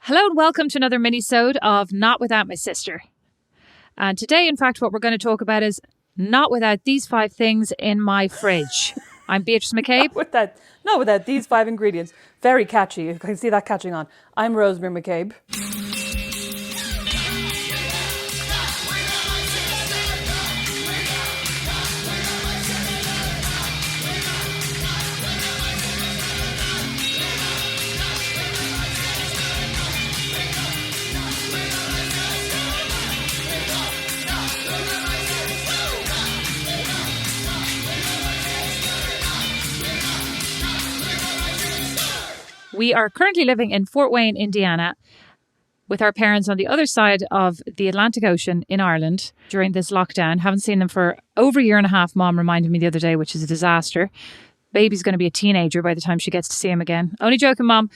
Hello and welcome to another Minisode of Not Without My Sister. And today, in fact, what we're going to talk about is not without these 5 things in my fridge. I'm Beatrice McCabe. Not without these 5 ingredients. Very catchy. You can see that catching on. I'm Rosemary McCabe. We are currently living in Fort Wayne, Indiana, with our parents on the other side of the Atlantic Ocean in Ireland during this lockdown. Haven't seen them for over a year and a half, Mom reminded me the other day, which is a disaster. Baby's going to be a teenager by the time she gets to see him again. Only joking, Mom.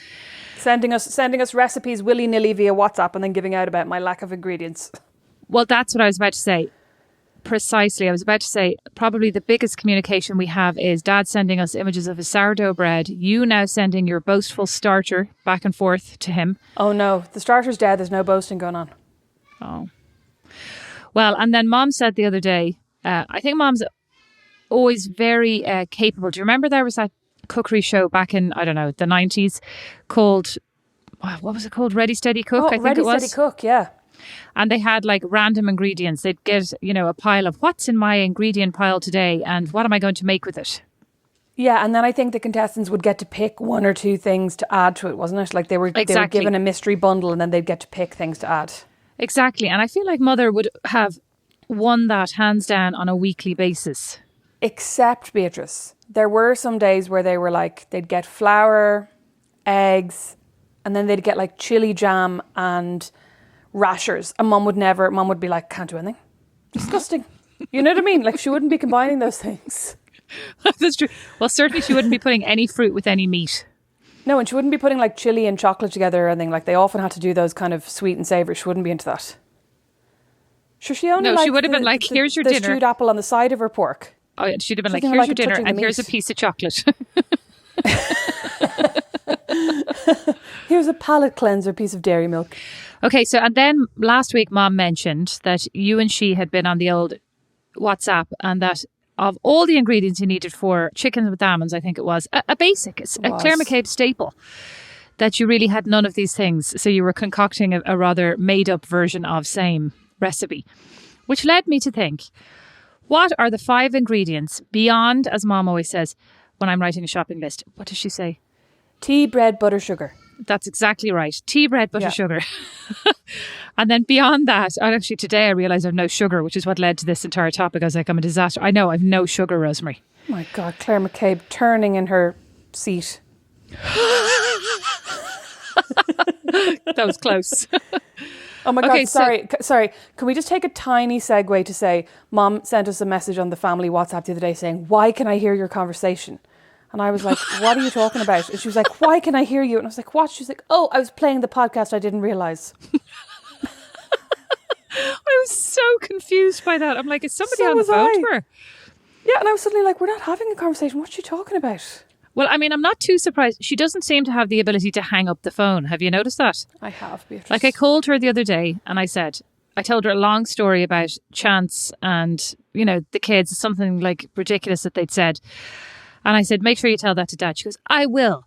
Sending us recipes willy-nilly via WhatsApp and then giving out about my lack of ingredients. Well, that's what I was about to say. Precisely. I was about to say probably the biggest communication we have is Dad sending us images of his sourdough bread, you now sending your boastful starter back and forth to him. Oh no, the starter's dead. There's no boasting going on. Oh. Well, and then Mom said the other day, I think Mom's always very capable. Do you remember there was that cookery show back in, I don't know, the 90s called, what was it called? Ready, Steady, Cook, I think Ready, it was. Steady, Cook, yeah. And they had like random ingredients. They'd get, a pile of what's in my ingredient pile today and what am I going to make with it? Yeah, and then I think the contestants would get to pick 1 or 2 things to add to it, wasn't it? Like they were given a mystery bundle and then they'd get to pick things to add. Exactly. And I feel like Mother would have won that hands down on a weekly basis. Except, Beatrice, there were some days where they were like, they'd get flour, eggs, and then they'd get like chili jam and rashers, and Mum would be like, can't do anything. Disgusting. You know what I mean? Like she wouldn't be combining those things. That's true. Well, certainly she wouldn't be putting any fruit with any meat. No, and she wouldn't be putting like chili and chocolate together or anything. Like they often had to do those kind of sweet and savoury. She wouldn't be into that. Sure, she only she would have been like, here's your dinner. The stewed apple on the side of her pork. Oh, yeah, she'd have been like, here's your dinner and here's a piece of chocolate. Here's a palate cleanser piece of dairy milk. Okay, so and then last week Mom mentioned that you and she had been on the old WhatsApp and that of all the ingredients you needed for chicken with almonds, I think it was, a basic, a Claire Mac Cabe staple, that you really had none of these things. So you were concocting a rather made up version of same recipe, which led me to think, what are the 5 ingredients beyond, as Mom always says, when I'm writing a shopping list? What does she say? Tea, bread, butter, sugar. That's exactly right. Tea, bread, butter, sugar. And then beyond that, actually today I realised I have no sugar, which is what led to this entire topic. I was like, I'm a disaster. I know, I've no sugar, Rosemary. Oh my God, Claire Mac Cabe turning in her seat. That was close. Oh my God, okay, sorry. Can we just take a tiny segue to say, Mom sent us a message on the family WhatsApp the other day saying, why can I hear your conversation? And I was like, what are you talking about? And she was like, why can I hear you? And I was like, what? She was like, oh, I was playing the podcast. I didn't realise. I was so confused by that. I'm like, is somebody on the phone to her? Yeah, and I was suddenly like, we're not having a conversation. What's she talking about? Well, I mean, I'm not too surprised. She doesn't seem to have the ability to hang up the phone. Have you noticed that? I have, Beatrice. Like I called her the other day and I told her a long story about Chance and, the kids, something like ridiculous that they'd said. And I said, make sure you tell that to Dad. She goes, I will.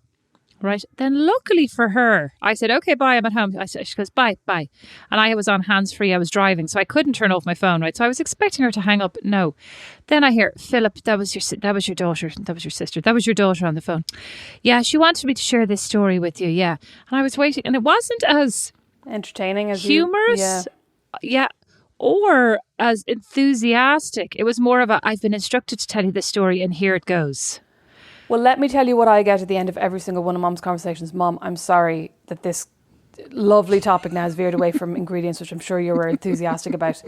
Right. Then luckily for her, I said, okay, bye, I'm at home. She goes, bye. And I was on hands-free. I was driving, so I couldn't turn off my phone. Right. So I was expecting her to hang up. No. Then I hear, Philip, that was your daughter. That was your sister. That was your daughter on the phone. Yeah, she wanted me to share this story with you. Yeah. And I was waiting. And it wasn't as entertaining as humorous. Yeah. Or as enthusiastic. It was more of I've been instructed to tell you this story and here it goes. Well, let me tell you what I get at the end of every single one of Mom's conversations. Mom, I'm sorry that this lovely topic now has veered away from ingredients, which I'm sure you were enthusiastic about.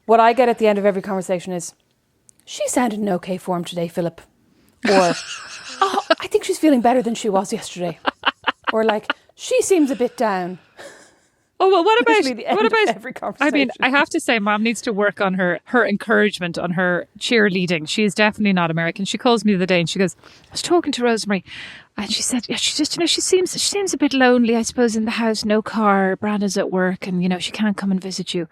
What I get at the end of every conversation is, she sounded in okay form today, Philip. Or, oh, I think she's feeling better than she was yesterday. Or like, she seems a bit down. Oh, well, what Literally the end about of every conversation. I mean, I have to say, Mom needs to work on her encouragement, on her cheerleading. She is definitely not American. She calls me the other day and she goes, I was talking to Rosemary and she said, yeah, she just, she seems a bit lonely, I suppose, in the house, no car, Brandon's at work and, she can't come and visit you.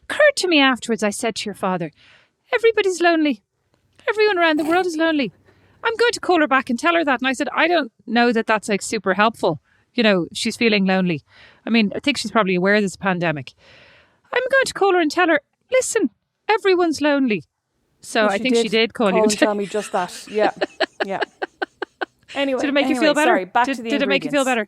Occurred to me afterwards, I said to your father, everybody's lonely. Everyone around the world is lonely. I'm going to call her back and tell her that. And I said, I don't know that that's like super helpful. She's feeling lonely. I mean, I think she's probably aware there's a pandemic. I'm going to call her and tell her, listen, everyone's lonely. So I think she did call you and tell me just that. Yeah. Yeah. Anyway. Did it make you feel better? Sorry, back to the Did it make you feel better?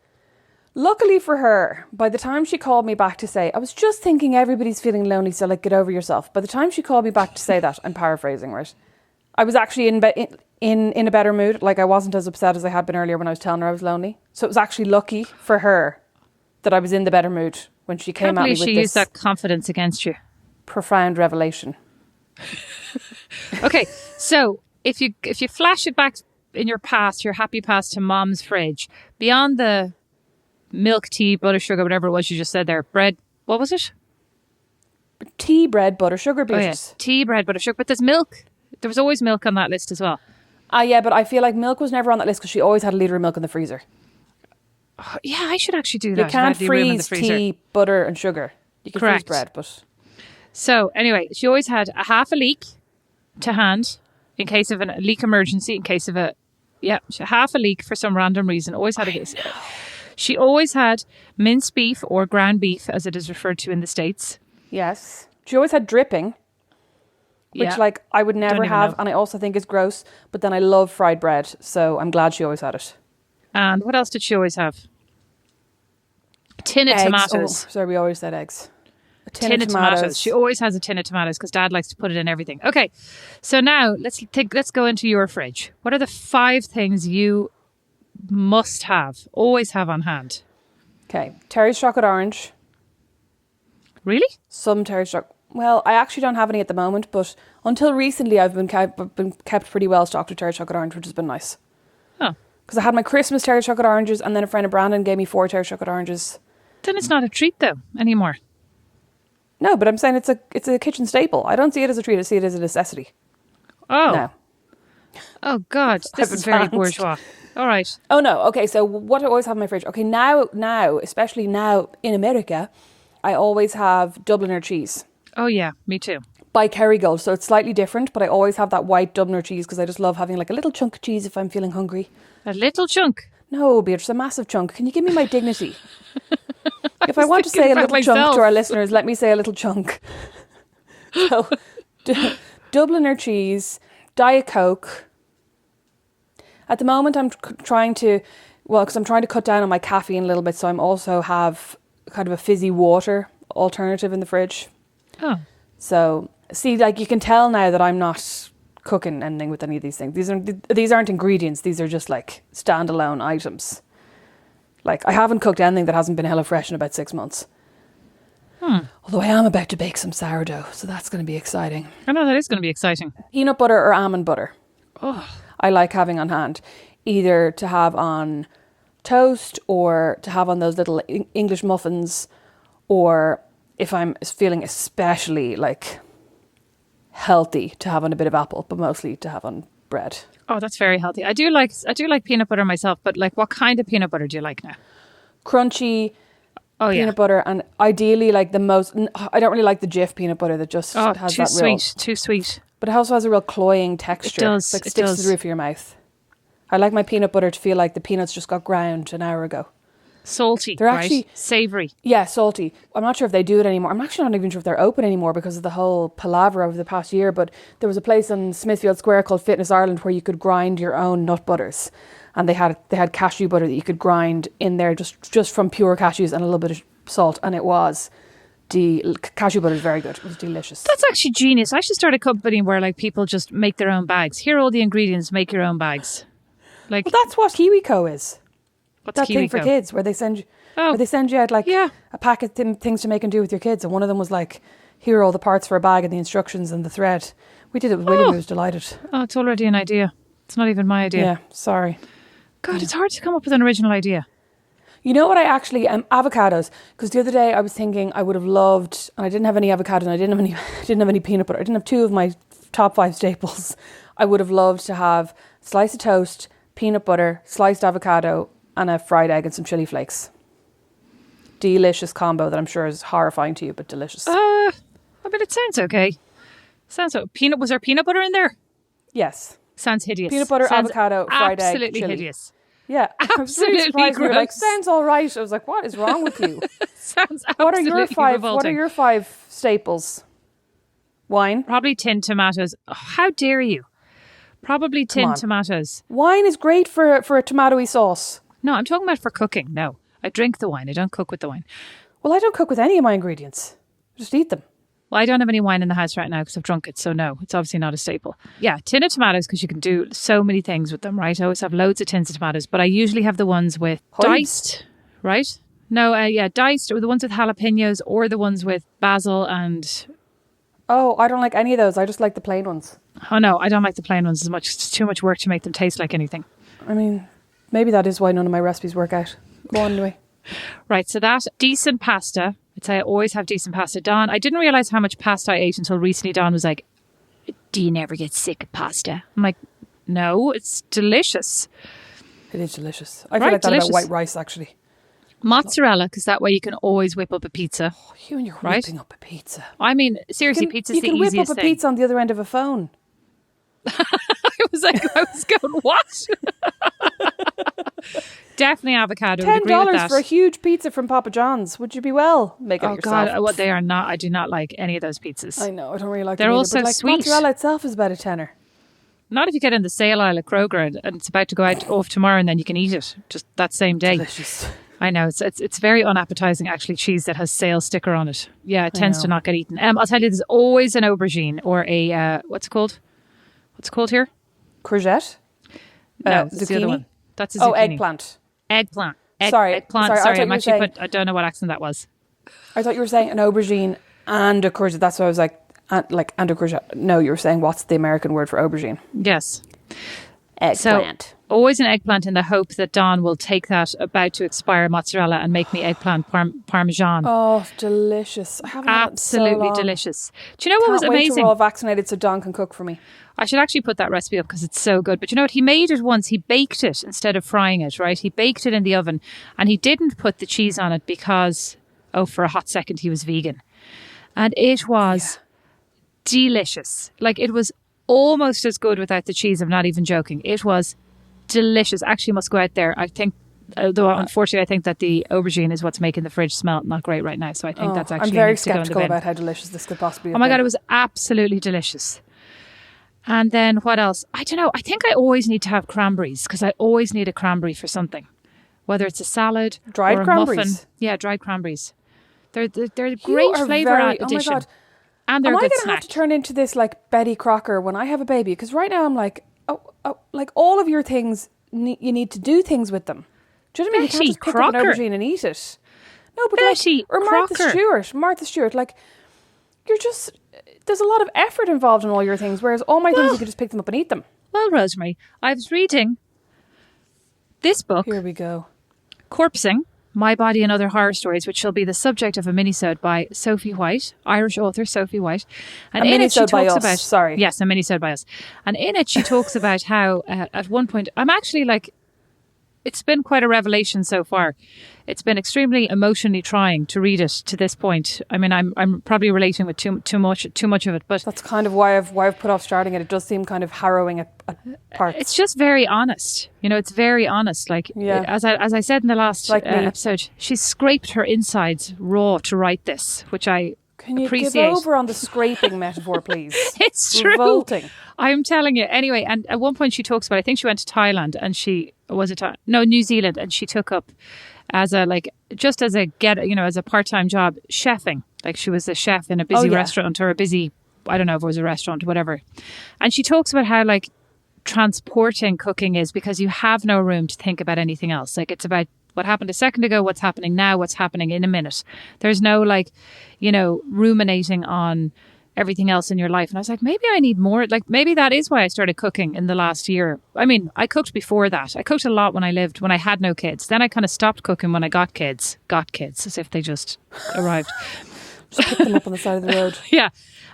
Luckily for her, by the time she called me back to say, I was just thinking everybody's feeling lonely, so like, get over yourself. By the time she called me back to say that, I'm paraphrasing, right? I was actually in a better mood. Like, I wasn't as upset as I had been earlier when I was telling her I was lonely. So it was actually lucky for her that I was in the better mood when she came at me with this. She used that confidence against you. Profound revelation. Okay, so if you flash it back in your past, your happy past, to Mom's fridge, beyond the milk, tea, butter, sugar, whatever it was you just said there, bread, what was it? Tea, bread, butter, sugar, beers. Oh, yeah. Tea, bread, butter, sugar. But there's milk. There was always milk on that list as well. Yeah, but I feel like milk was never on that list because she always had a litre of milk in the freezer. Oh, yeah, I should actually do that. You can't freeze tea, butter and sugar. You can freeze bread, but... So, anyway, she always had a half a leek to hand in case of a leek emergency, in case of half a leek for some random reason. Always had She always had minced beef or ground beef, as it is referred to in the States. Yes. She always had dripping, which I would never have, and I also think is gross, but then I love fried bread, so I'm glad she always had it. And what else did she always have? A tin of tomatoes. Oh, sorry, we always said eggs. A tin of tomatoes. She always has a tin of tomatoes because Dad likes to put it in everything. Okay, so now let's go into your fridge. What are the 5 things you must have, always have on hand? Okay, Terry's chocolate orange. Really? Some Terry's chocolate. Well, I actually don't have any at the moment, but until recently I've been kept pretty well stocked with Terry's chocolate orange, which has been nice. Oh. Because I had my Christmas Terry's chocolate oranges, and then a friend of Brandon gave me 4 Terry's chocolate oranges. Then it's not a treat though anymore. No, but I'm saying it's a kitchen staple. I don't see it as a treat. I see it as a necessity. Oh. No. Oh God, this is very bourgeois. All right. Oh no. Okay, so what I always have in my fridge. Okay, now, especially now in America, I always have Dubliner cheese. Oh yeah, me too. By Kerrygold, so it's slightly different, but I always have that white Dubliner cheese because I just love having like a little chunk of cheese if I'm feeling hungry. A little chunk? No, Beatrice, a massive chunk. Can you give me my dignity? If I want to say a little chunk to our listeners, let me say a little chunk. So, Dubliner cheese, Diet Coke. At the moment, I'm trying to cut down on my caffeine a little bit, so I'm also have kind of a fizzy water alternative in the fridge. Oh. So, see, like you can tell now that I'm not cooking anything with any of these things. These aren't ingredients. These are just like standalone items. Like, I haven't cooked anything that hasn't been HelloFresh in about 6 months. Although I am about to bake some sourdough, so that's going to be exciting. I know, that is going to be exciting. Peanut butter or almond butter. Oh. I like having on hand. Either to have on toast or to have on those little English muffins, or if I'm feeling especially like healthy, to have on a bit of apple, but mostly to have on bread. Oh, that's very healthy. I do like peanut butter myself, but like, what kind of peanut butter do you like now? Crunchy peanut butter, and ideally like the most. I don't really like the Jif peanut butter that just has that too sweet. But it also has a real cloying texture. It does. It's like sticks to the roof of your mouth. I like my peanut butter to feel like the peanuts just got ground an hour ago. Salty. They're actually savoury. Yeah, salty. I'm not sure if they do it anymore. I'm actually not even sure if they're open anymore because of the whole palaver over the past year. But there was a place in Smithfield Square called Fitness Ireland where you could grind your own nut butters, and they had cashew butter that you could grind in there just from pure cashews and a little bit of salt, and it was cashew butter is very good. It was delicious. That's actually genius. I should start a company where like people just make their own bags. Here are all the ingredients. Make your own bags. Like, well, that's what KiwiCo is. What's that KiwiCo? Thing for kids where they send you out like a packet of things to make and do with your kids, and one of them was like, here are all the parts for a bag and the instructions and the thread. We did it with William, who was delighted. Oh, it's already an idea. It's not even my idea. Yeah, sorry. God, it's hard to come up with an original idea. You know what I actually avocados, because the other day I was thinking I would have loved, and I didn't have any avocado and I didn't have any peanut butter. I didn't have two of my top 5 staples. I would have loved to have a slice of toast, peanut butter, sliced avocado, and a fried egg and some chili flakes. Delicious combo that I'm sure is horrifying to you, but delicious. I mean, it sounds okay. Was there peanut butter in there? Yes. Sounds hideous. Peanut butter, sounds avocado, fried egg, absolutely chili. hideous. Yeah. I was really Absolutely surprised. You were like, gross. sounds all right. I was like, what is wrong with you? Sounds What are absolutely your 5? revolting. What are your 5 staples? Wine. Probably tinned tomatoes. Oh, how dare you? Probably Come on. tinned tomatoes. Wine is great for a tomatoey sauce. No, I'm talking about for cooking. No, I drink the wine. I don't cook with the wine. Well, I don't cook with any of my ingredients. I just eat them. Well, I don't have any wine in the house right now because I've drunk it. So no, it's obviously not a staple. Yeah, tin of tomatoes because you can do so many things with them, right? I always have loads of tins of tomatoes, but I usually have the ones with diced, right? No, diced, or the ones with jalapenos, or the ones with basil and... Oh, I don't like any of those. I just like the plain ones. Oh no, I don't like the plain ones as much. It's too much work to make them taste like anything. I mean, maybe that is why none of my recipes work out. Go on anyway. Right, so that decent pasta. I'd say I always have decent pasta. Don, I didn't realise how much pasta I ate until recently. Don was like, do you never get sick of pasta? I'm like, no, it's delicious. It is delicious. I feel like that delicious. about white rice, actually. Mozzarella, because that way you can always whip up a pizza. Oh, you and you're Right? whipping up a pizza. I mean, seriously, pizza's the You can whip easiest up a thing. pizza on the other end of a phone. I was going, what? Definitely avocado. Would agree with $10 that. for a huge pizza from Papa John's. Would you be well making Oh it yourself? God, what they are not. I do not like any of those pizzas. I know, I don't really like They're them either, also but like sweet. mozzarella itself is about a tenner. Not if you get in the sale aisle at Kroger and it's about to go out off tomorrow and then you can eat it just that same day. Delicious. I know it's very unappetizing actually, cheese that has sale sticker on it. Yeah, it tends to not get eaten. I'll tell you, there's always an aubergine or a what's it called? What's it called here? Courgette? No, it's the other zucchini? one. That's a zucchini. Eggplant. Eggplant. Sorry, Eggplant. I Sorry, thought I'm you were actually saying- I don't know what accent that was. I thought you were saying an aubergine and a courgette. That's why I was like and a courgette. No, you were saying what's the American word for aubergine? Yes. Eggplant. So always an eggplant in the hope that Don will take that about to expire mozzarella and make me eggplant parmesan. Oh, delicious. I haven't had it in so Absolutely long. delicious. Do you know what was Can't wait till amazing? we're all vaccinated so Don can cook for me. I should actually put that recipe up because it's so good. But you know what? He made it once. He baked it instead of frying it, right? He baked it in the oven and he didn't put the cheese on it because, for a hot second, he was vegan. And it was delicious. Like, it was almost as good without the cheese. I'm not even joking. It was delicious. Actually, must go out there. I think, although unfortunately, I think that the aubergine is what's making the fridge smell not great right now. So I think that's actually I'm very needs to go in the skeptical bin. about how delicious this could possibly Oh have my God, been. it was absolutely delicious. And then what else? I don't know. I think I always need to have cranberries because I always need a cranberry for something, whether it's a salad Dried or a cranberries? muffin. Yeah, dried cranberries. They're a You great are flavour very- addition. Oh my God. And they're Am a I good going to snack. have to turn into this like Betty Crocker when I have a baby? Because right now I'm like, like all of your things, you need to do things with them. Do you know what I mean? You can't Betty just pick up an Crocker? aubergine and eat it. No, but Betty or Martha Crocker. Stewart. Martha Stewart. Like, you're just, there's a lot of effort involved in all your things, whereas all my things, you could just pick them up and eat them. Well, Rosemary, I was reading this book, Here we go. Corpsing, My Body and Other Horror Stories, which shall be the subject of a minisode by Sophie White, Irish author Sophie White. And A in it she minisode by talks us, about... sorry. Yes, a minisode by us. And in it she talks about how at one point... I'm actually like... It's been quite a revelation so far. It's been extremely emotionally trying to read it to this point. I mean, I'm probably relating with too much of it, but That's kind of why I've put off starting it. It does seem kind of harrowing at parts. it's just very honest. You know, it's very honest. Like, Yeah. as I said in the last Like me. episode, she scraped her insides raw to write this, which I Can you appreciate. give over on the scraping metaphor, please? It's true. Revolting. I'm telling you. Anyway, and at one point she talks about, I think she went to Thailand and New Zealand, and she took up as a as a part-time job chefing. Like, she was a chef in a busy restaurant or a busy, I don't know if it was a restaurant, whatever. And she talks about how like transporting cooking is because you have no room to think about anything else. Like, it's about what happened a second ago, what's happening now, what's happening in a minute. There's no ruminating on everything else in your life. And I was like, maybe I need more. Like, maybe that is why I started cooking in the last year. I mean, I cooked before that. I cooked a lot when I had no kids. Then I kind of stopped cooking when I got kids, as if they just arrived. Just pick them up on the side of the road. Yeah.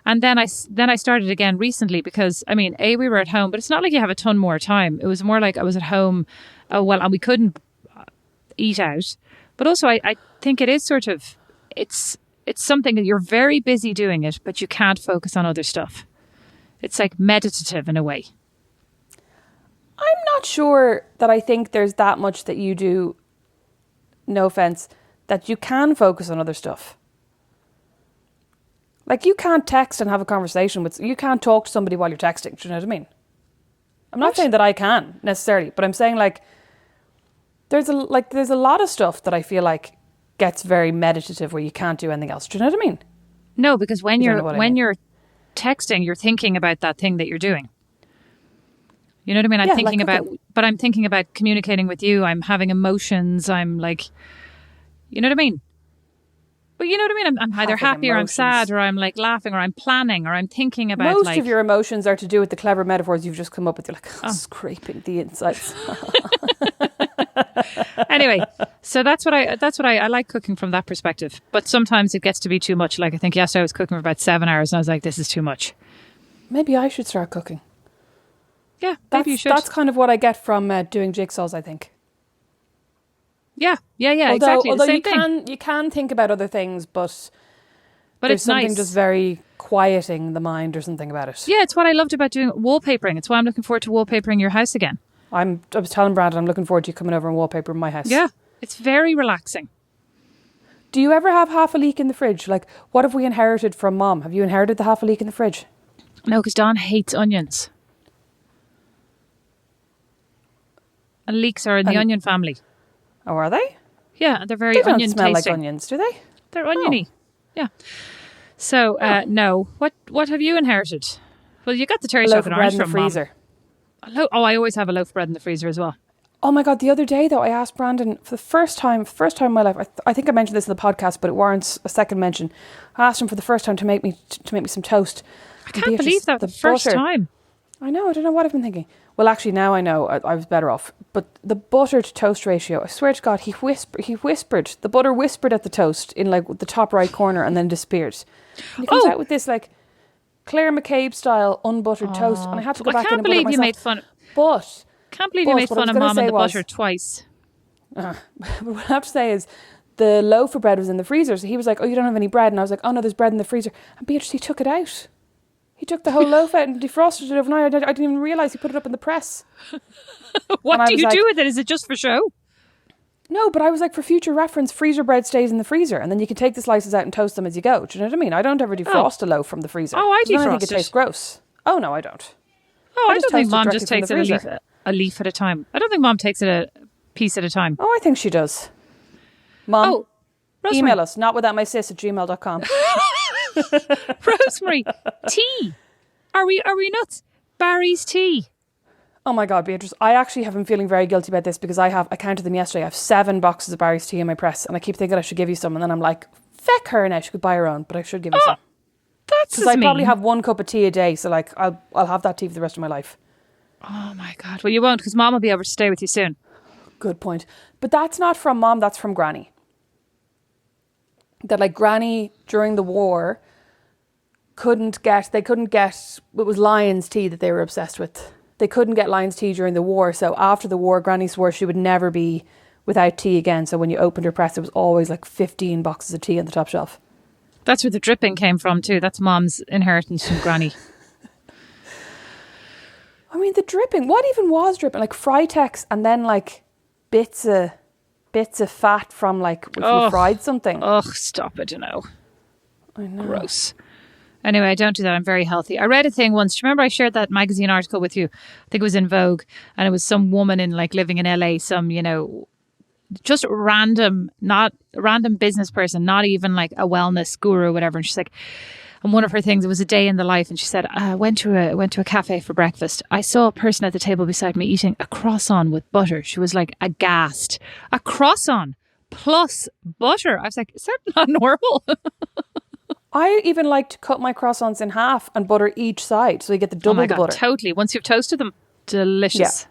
And then I started again recently because, I mean, we were at home, but it's not like you have a ton more time. It was more like I was at home, and we couldn't eat out. But also I think it is sort of, it's something that you're very busy doing it, but you can't focus on other stuff. It's like meditative in a way. I'm not sure that I think there's that much that you do, no offense, that you can focus on other stuff. Like, you can't text and have a conversation you can't talk to somebody while you're texting. Do you know what I mean? I'm not saying that I can necessarily, but I'm saying like there's a lot of stuff that I feel like gets very meditative where you can't do anything else. Do you know what I mean? No, because when you're texting, you're thinking about that thing that you're doing. You know what I mean? I'm thinking about communicating with you. I'm having emotions. I'm like, you know what I mean? But you know what I mean? I'm either happy or I'm sad or I'm like laughing or I'm planning or I'm thinking about most of your emotions are to do with the clever metaphors you've just come up with. You're like, scraping the insides. Anyway, so that's what I like cooking from that perspective. But sometimes it gets to be too much. Like, I think yesterday I was cooking for about 7 hours and I was like, this is too much. Maybe I should start cooking. Yeah, maybe you should. That's kind of what I get from doing jigsaws, I think. Yeah, exactly. Although the same you can think about other things, but there's it's something nice. just very quieting the mind or something about it. Yeah, it's what I loved about doing wallpapering. It's why I'm looking forward to wallpapering your house again. I was telling Brandon I'm looking forward to you coming over and wallpapering my house. Yeah, it's very relaxing. Do you ever have half a leek in the fridge? Like, what have we inherited from Mom? Have you inherited the half a leek in the fridge? No, because Don hates onions. And leeks are in the onion family. Oh, are they? Yeah, they're very onion onion smell tasting. like onions, do they? They're oniony. Yeah. So, no. What have you inherited? Well, you got the terry chocolate orange from Mom. freezer. I always have a loaf of bread in the freezer as well. Oh my God, the other day though, I asked Brandon for the first time in my life, I think I mentioned this in the podcast, but it warrants a second mention. I asked him for the first time to make me some toast. I can't believe that the first time. I know, I don't know what I've been thinking. Well, actually now I know I was better off. But the butter to toast ratio, I swear to God, he whispered, the butter whispered at the toast in like the top right corner and then disappeared. And he comes out with this like Claire Mac Cabe style unbuttered toast, and I had to go back in and butter it myself. Can't believe you made fun of Mom and the butter twice. But what I have to say is the loaf of bread was in the freezer, so he was like, oh, you don't have any bread? And I was like, oh no, there's bread in the freezer. And Beatrice, he took it out. He took the whole loaf out and defrosted it overnight. I didn't even realise he put it up in the press. What do you do with it? Is it just for show? No, but I was like, for future reference, freezer bread stays in the freezer and then you can take the slices out and toast them as you go. Do you know what I mean? I don't ever defrost a loaf from the freezer. Oh, I defrost I think it tastes gross. Oh, no, I don't. Oh, I don't think Mom just takes it a leaf at a time. I don't think Mom takes it a piece at a time. Oh, I think she does. Mom, Rosemary. Email us, notwithoutmysis@gmail.com. Rosemary, tea. Are we nuts? Barry's tea. Oh my God, Beatrice, I actually have been feeling very guilty about this because I counted them yesterday. I have 7 boxes of Barry's tea in my press and I keep thinking I should give you some and then I'm like, feck her now, she could buy her own, but I should give you some. That's because I probably have 1 cup of tea a day, so like I'll have that tea for the rest of my life. Oh my God. Well, you won't because Mom will be over to stay with you soon. Good point. But that's not from Mom, that's from Granny. That like Granny during the war couldn't get, it was Lion's tea that they were obsessed with. They couldn't get Lion's tea during the war. So after the war, Granny swore she would never be without tea again. So when you opened her press, it was always like 15 boxes of tea on the top shelf. That's where the dripping came from too. That's Mom's inheritance from Granny. I mean, the dripping, what even was dripping? Like Fritex and then like bits of fat from like if you fried something. Oh, stop it, I know. Gross. Anyway, I don't do that. I'm very healthy. I read a thing once. Do you remember I shared that magazine article with you? I think it was in Vogue. And it was some woman in like living in LA, some, just random business person, not even like a wellness guru or whatever. And she's like, and one of her things, it was a day in the life. And she said, I went to a cafe for breakfast. I saw a person at the table beside me eating a croissant with butter. She was like aghast. A croissant plus butter. I was like, is that not normal? I even like to cut my croissants in half and butter each side so you get the double the butter. Totally. Once you've toasted them, delicious. Yeah.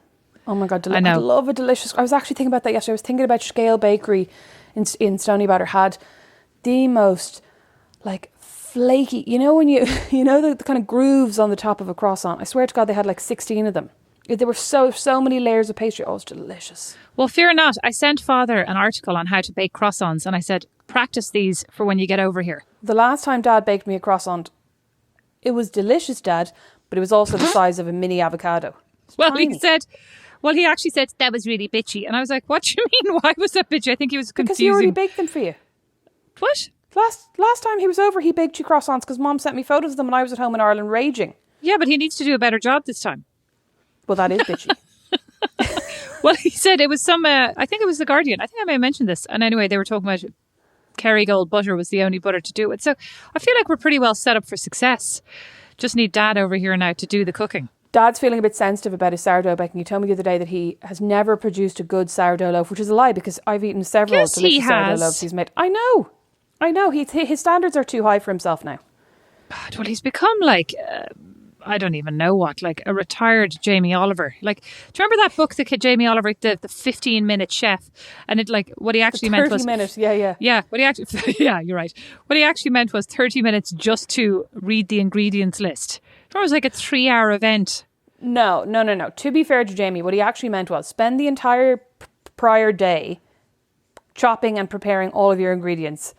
Oh my God, I know. I love a delicious. I was actually thinking about that yesterday. I was thinking about Scale Bakery in Stony Batter had the most like flaky, you know when you know the kind of grooves on the top of a croissant. I swear to God they had like 16 of them. There were so many layers of pastry. Oh, it was delicious. Well, fear not. I sent Father an article on how to bake croissants and I said, practice these for when you get over here. The last time Dad baked me a croissant, it was delicious, Dad, but it was also the size of a mini avocado. Well, tiny. he actually said that was really bitchy. And I was like, what do you mean? Why was that bitchy? I think he was confusing. Because he already baked them for you. What? Last time he was over, he baked you croissants because Mom sent me photos of them and I was at home in Ireland raging. Yeah, but he needs to do a better job this time. Well, that is bitchy. Well, he said it was some, I think it was The Guardian. I think I may have mentioned this. And anyway, they were talking about Kerrygold butter was the only butter to do it. So I feel like we're pretty well set up for success. Just need Dad over here now to do the cooking. Dad's feeling a bit sensitive about his sourdough baking. He told me the other day that he has never produced a good sourdough loaf, which is a lie because I've eaten several delicious sourdough loaves he's made. I know. His standards are too high for himself now. God, well, he's become like, I don't even know what, like a retired Jamie Oliver. Like, do you remember that book that Jamie Oliver, the 15-minute chef? And it like, what he actually meant was... 30 minutes, yeah. Yeah, what he actually, yeah, you're right. What he actually meant was 30 minutes just to read the ingredients list. It was like a 3-hour event. No. To be fair to Jamie, what he actually meant was spend the entire prior day chopping and preparing all of your ingredients,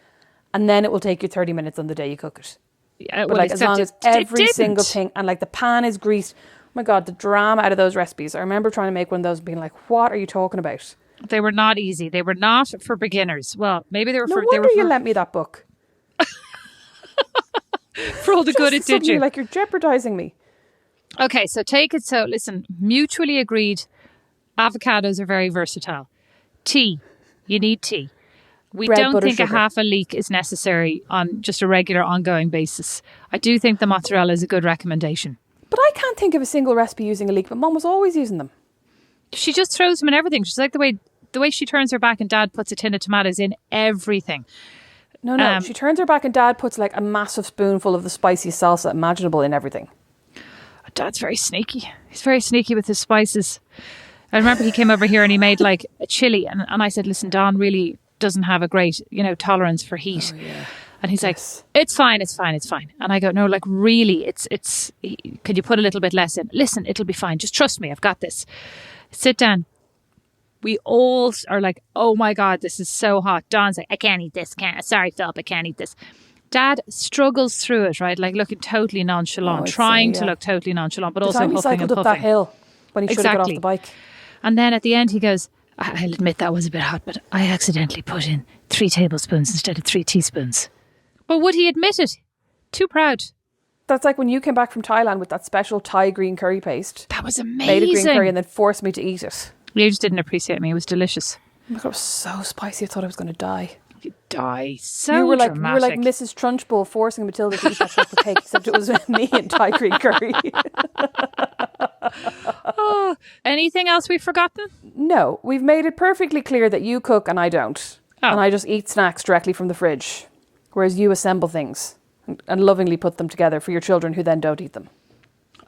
and then it will take you 30 minutes on the day you cook it. Yeah, but like as long as every single thing, and like the pan is greased. Oh my God, the drama out of those recipes. I remember trying to make one of those and being like, what are you talking about? They were not easy. They were not for beginners. Well, maybe they were for... No wonder you lent me that book. For all the good it did you. Like you're jeopardizing me. Okay, so take it. So listen, mutually agreed, avocados are very versatile. Tea, you need tea. We Bread, don't butter, think sugar. a half a leek is necessary on just a regular ongoing basis. I do think the mozzarella is a good recommendation. But I can't think of a single recipe using a leek, but Mum was always using them. She just throws them in everything. She's like the way she turns her back and Dad puts a tin of tomatoes in everything. No. She turns her back and Dad puts like a massive spoonful of the spiciest salsa imaginable in everything. Dad's very sneaky. He's very sneaky with his spices. I remember he came over here and he made like a chili and I said, listen, Don really doesn't have a great, tolerance for heat. Oh, yeah. And he's like, it's fine. And I go, no, like really, it's, could you put a little bit less in? Listen, it'll be fine. Just trust me. I've got this. Sit down. We all are like, oh my God, this is so hot. Don's like, I can't eat this. Sorry, Philip, I can't eat this. Dad struggles through it, right? Like looking totally nonchalant, trying to look totally nonchalant, but also huffing and puffing. He cycled up that hill when he should have got off the bike. And then at the end he goes, I'll admit that was a bit hot, but I accidentally put in 3 tablespoons instead of 3 teaspoons. But would he admit it? Too proud. That's like when you came back from Thailand with that special Thai green curry paste. That was amazing. Made a green curry and then forced me to eat it. You just didn't appreciate me. It was delicious. Oh my God, it was so spicy. I thought I was going to die. You die. So you were like Mrs. Trunchbull forcing Matilda to eat that chocolate cake, except it was me and Thai green curry. Oh, anything else we've forgotten? No, we've made it perfectly clear that you cook and I don't. Oh. And I just eat snacks directly from the fridge. Whereas you assemble things and lovingly put them together for your children who then don't eat them.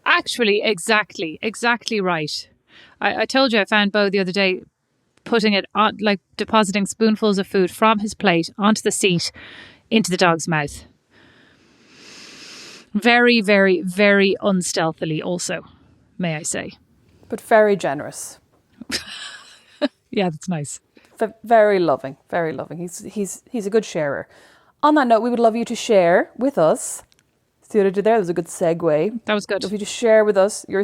Actually, exactly right. I told you I found Beau the other day putting it on, like depositing spoonfuls of food from his plate onto the seat into the dog's mouth. Very, very, very unstealthily also, may I say. But very generous. Yeah, that's nice. Very loving, very loving. He's a good sharer. On that note, we would love you to share with us. See what I did there? That was a good segue. That was good. If you just share with us your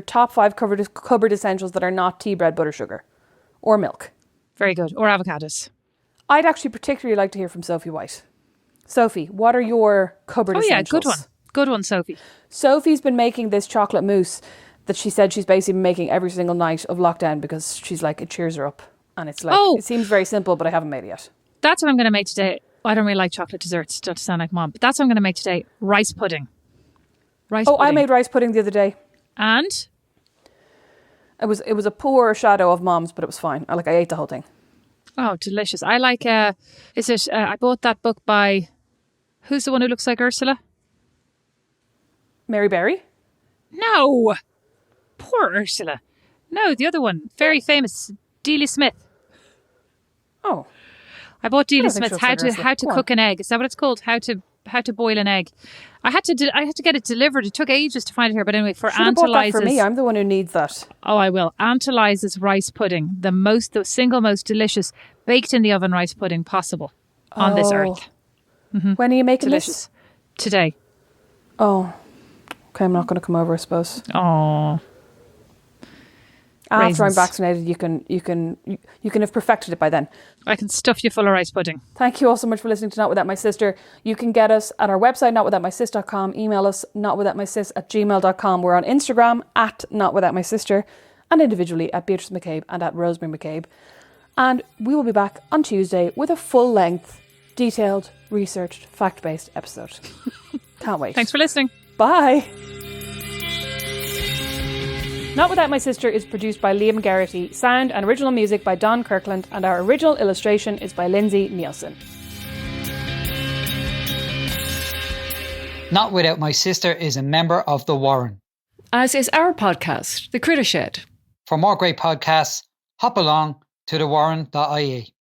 top 5 cupboard essentials that are not tea, bread, butter, sugar, or milk. Very good. Or avocados. I'd actually particularly like to hear from Sophie White. Sophie, what are your cupboard essentials? Oh yeah, good one. Good one, Sophie. Sophie's been making this chocolate mousse that she said she's basically been making every single night of lockdown because she's like, it cheers her up. And it's like, it seems very simple, but I haven't made it yet. That's what I'm going to make today. I don't really like chocolate desserts, not to sound like Mom, but that's what I'm going to make today. Rice pudding. I made rice pudding the other day. And? It was a poor shadow of Mom's, but it was fine. I ate the whole thing. Oh, delicious. I like, I bought that book by Who's the one who looks like Ursula? Mary Berry? No! Poor Ursula. No, the other one. Very famous. Dealey Smith. Oh. I bought I Dealey don't think Smith's she looks like How to Ursula. Go Cook an Egg. Is that what it's called? How to boil an egg. I had to get it delivered. It took ages to find it here, but anyway, for Should have bought that Aunt for me. Eliza's. I'm the one who needs that. Oh, I will. Aunt Eliza's rice pudding, the single most delicious baked in the oven rice pudding possible on this earth. When are you making Delicious. Today. this? Oh. Okay, I'm not going to come over, I suppose. Oh. After I'm Raisins. vaccinated, you can have perfected it by then. I can stuff you full of rice pudding. Thank you all so much for listening to Not Without My Sister. You can get us at our website, notwithoutmysis.com. Email us, notwithoutmysis@gmail.com. We're on Instagram at notwithoutmysister and individually at Beatrice McCabe and at Rosemary McCabe. And we will be back on Tuesday with a full-length, detailed, researched, fact-based episode. Can't wait. Thanks for listening. Bye. Not Without My Sister is produced by Liam Garrity, sound and original music by Don Kirkland, and our original illustration is by Lindsay Nielsen. Not Without My Sister is a member of The Warren. As is our podcast, The Critter Shed. For more great podcasts, hop along to thewarren.ie.